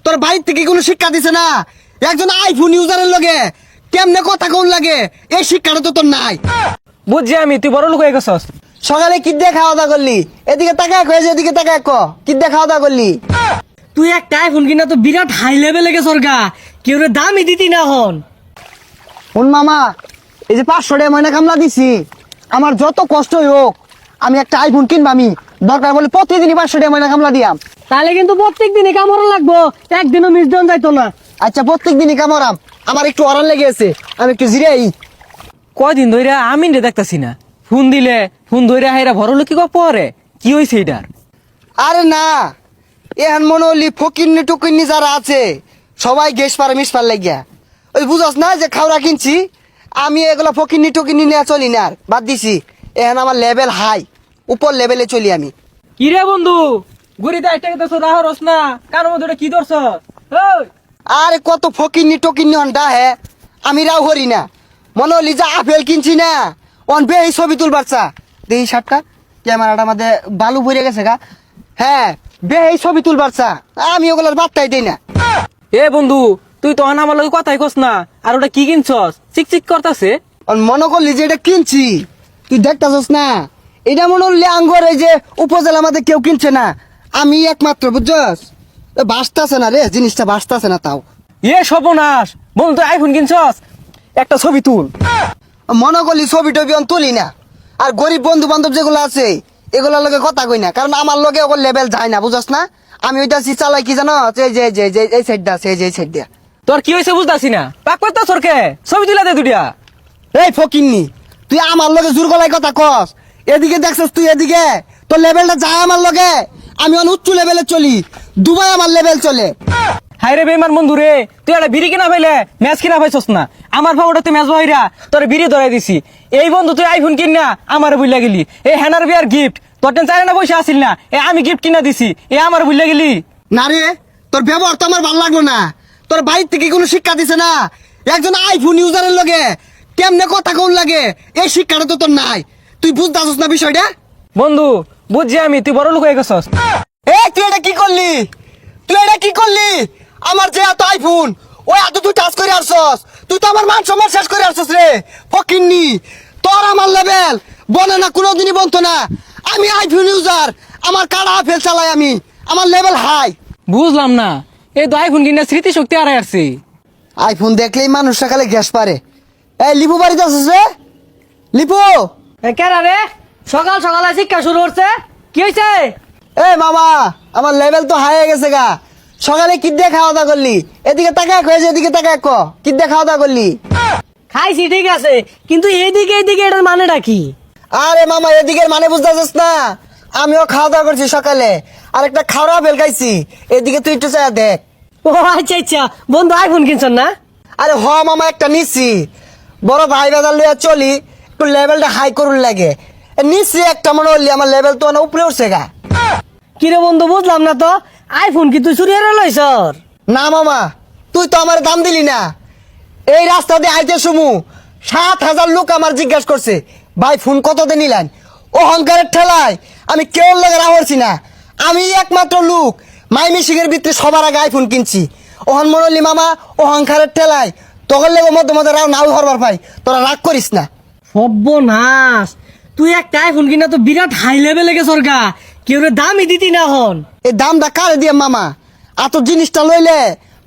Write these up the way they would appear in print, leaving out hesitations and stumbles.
তোর বাড়ির থেকে কোনো শিক্ষা দিছে না? একজন আইফোন ইউজারের লগে কেমনে কথা কোন লাগে এই শিক্ষাটা তো তোর নাই। বুঝছি আমি, তুই বড় লোক হয়ে গেছস। সকালে কি দিয়ে খাওয়া দাওয়া করলি? এদিকে তাকায় কয়ে যে এদিকে তাকায় ক কি দিয়ে খাওয়া দাওয়া করলি? তুই একটা আইফোন কিনা তো বিরাট হাই লেভেলে গেছর গা, কেউ রে দামই দিতি না হন। শোন মামা, এই যে 500 টাকা ময়না কামলা দিছি, আমার যত কষ্টই হোক আমি একটা আইফোন কিনবা। আমি দরকার বলে প্রতিদিনই 500 টাকা ময়না কামলা দিয়াম। তাহলে কিন্তু প্রত্যেক দিনই কামড় লাগবো, একদিনও মিস দেন যাইতো না। আচ্ছা প্রত্যেক দিনই কামড়াম, আমার একটু অরান লেগে আছে, আমি একটু জিরাই। কয়দিন ধরে আমি রে দেখতাছি না, ফোন দিলে ফোন ধরে হাইরা বড় লোক কি পরে কি হয়েছে এটার? আরে না, এখন মনে হলি ফকিন্নি টুকিন্নি যারা আছে সবাই গ্যাস পারে মিস পার লাগিয়া। ওই বুঝাস না যে খাওয়া কিনছি, আমি এগুলো ফকিন্নি টুকিন্নি নিয়ে চলি না, আর বাদ দিছি। এখন আমার লেভেল হাই, উপর লেভেলে চলি আমি। কি রে বন্ধু, গুড়িতে একটা দেখছো রাহরস না, কার মধ্যে কি ধরছ? আরে কত ফকিন্নি টকিন্নি অনটা হে, আমি রাও হরি না। মনে হলি যে আপেল কিনছি না, অন বে এই ছবি তুলবার চা দেখি শার্টটা ক্যামেরাটা মধ্যে বালু ভরে গেছে গা। হ্যাঁ বে এই ছবি তুলবার চা, আমি ওগুলোর বার্তাই দেই না। এ বন্ধু, তুই তো আমার লগে কথাই কস না, আর ওটা কি কিনছস? চিকচিক করতাছে। মনে করলি যে এটা কিনছি, তুই দেখতাছস না? এটা মনে হলি আঙ্গর এই যে উপজেলা আমাদের কেউ কিনছে না, আমি একমাত্র, বুঝছস? বাঁচতাছে না রে, জিনিসটা বাঁচতাছে না। তাও এ সর্বনাশ, বন্ধু তুই আইফোন কিনছস, একটা ছবি তুল। মনে করলি ছবি টবি অন তুলি না, আর গরিব বন্ধু বান্ধব যেগুলো আছে এগুলোর লগে কথা কই না, কারণ আমার লগে ওর লেভেল যায় না, বুঝছস না? আমি ওইটা চালাই কি জানো, এই যে যে যে এই সাইডটা আছে, এই যে এই সাইড দিয়া। তোর কি হয়েছে বুঝতাছি না, পাক করতা সরকে ছবি তুলা দে দুটিয়া। এই ফকিন্নি, তুই আমার লগে জোর গলায় কথা কস। এদিকে দেখছস তুই, এদিকে তোর লেভেলটা যায় আমার লগে। আমি অন উচ্চ লেভেলে চলি, দুবাই আমার লেভেল চলে। হাই রে বেমান বন্ধু রে, তুই একটা বিড়ি কিনা পাইলে ম্যাচ কিনা পাইছস না, আমার ভাবটা তুই ম্যাচ বহিরা তোর বিড়ি ধরাই দিছি। এই বন্ধু তুই আইফোন কিন না আমার বুঝলা গেলি, এই হ্যানার বিয়ার গিফট তোর টেন চাই না পয়সা আসিল না, আমি গিফট কিনা দিছি, আমার বুঝলা গেলি। না রে, তোর ব্যবহার তো আমার ভালো লাগলো না। তোর বাড়ির থেকে কোনো শিক্ষা দিছে না? একজন আইফোন ইউজারের লগে কেমনে কথা কোন লাগে এই শিক্ষাটা তো তোর নাই। তুই বুঝতেছস না বিষয়টা? বন্ধু বুঝছি আমি, তুই বড় লোক হয়ে গেছস। এই তুই এটা কি করলি? তুই এটা কি করলি? আমার যে এত আইফোন, ওই এত তুই টাচ করে আসছস, তুই তো আমার মান সম্মান শেষ করে আসছস রে ফকিন্নি। তোর আমার লেভেল বনে না, কোনোদিনই বলতো না। আমি আইফোন ইউজার, আমার কাড়া আপেল চালাই আমি, আমার লেভেল হাই। বুঝলাম না, এই তো আইফোন কিনা স্মৃতি শক্তি হারাই আসছে। আইফোন দেখলেই মানুষ সকালে গ্যাস পারে। এই লিপু বাড়িতে আছিস রে? লিপু, কেরা রে সকাল সকালে শিক্ষা শুরু করছে, কি হয়েছে? এ মামা, আমার লেভেল তো হাই হয়ে গেছে গা। সকালে কি দিয়ে খাওয়া দাওয়া করলি? এদিকে তাকায় কয়ে যে এদিকে তাকায় ক কি দিয়ে খাওয়া দাওয়া করলি? খাইছি ঠিক আছে, কিন্তু এইদিকে এইদিকে এটার মানেটা কি? আরে মামা, এদিকে মানে বুঝতেছিস না? আমিও খাওয়া দাওয়া করছি সকালে, আর একটা খাওয়া ফেল খাইছি। এদিকে তুই একটু চাই দেখ। ও আচ্ছা আচ্ছা, বন্ধু আইফোন কিনছেন না? আরে হ মামা, একটা নিচ্ছি, বড় ভাই বাজার লইয়া চলি, একটু লেভেলটা হাই করুন লাগে। নিচ্ছি একটা, মনে হলি আমার লেভেল তো অনেক উপরে উঠছে গা। কিরে বন্ধু বুঝলাম না তো, আইফোন কি তুই চুরি হারা লইছর? না মামা, তুই তো আমার দাম দিলি না। এই রাস্তা দিয়ে আইতে সুমু 7,000 লোক আমার জিজ্ঞাসা করছে, ভাই ফোন কত দিয়ে নিলেন? অহংকারের ঠেলায় আমি কেউ লাগে রাহরছি না। আমি একমাত্র লোক মাইমি সিংয়ের ভিতরে সবার আগে আইফোন কিনছি। ওহন মনলি মামা, অহংকারের ঠেলায় তখন লেগে মধ্যে মধ্যে রাও নাও হরবার ভাই, তোরা রাগ করিস না। সর্বনাশ, তুই একটা আইফোন কিনা তো বিরাট হাই লেভেলে গেছর গা, কেউ রে দামই দিতি না হন। এই দামটা কারে দিয়ে মামা? এত জিনিসটা লইলে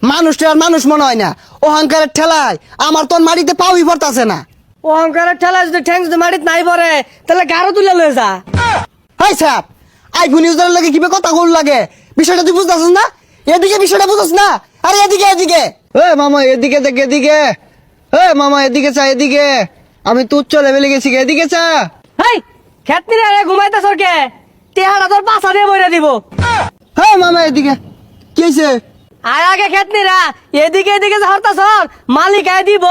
মানুষটা আর মানুষ মনে হয় না। অহংকারের ঠেলায় আমার তোর মাটিতে পাউই পড়তাছে না। অহংকারের ঠেলা যদি ঠ্যাং যদি মাটিত নাই পড়ে, তাহলে গারো তুলে লয়ে যা। হাই সাপ, আইফোন ইউজারের লাগে কিভাবে কথা কোন লাগে বিষয়টা তুই বুঝতেছিস না? এদিকে বিষয়টা বুঝছিস না? আরে এদিকে এদিকে, এ মামা এদিকে দেখ, এদিকে। এ মামা এদিকে চা, এদিকে। আমি তো উচ্চ লেভেলে গেছি, এদিকে চা। হেই খেতনি রে ঘুমাইতেছর কে? তেহারা তোর পাছা দিয়ে বইরা দিব। হ্যাঁ মামা এদিকে, কি হয়েছে? আর আগে খেতনি রা, এদিকে এদিকে যে হরতাছর মালিক আয় দিব।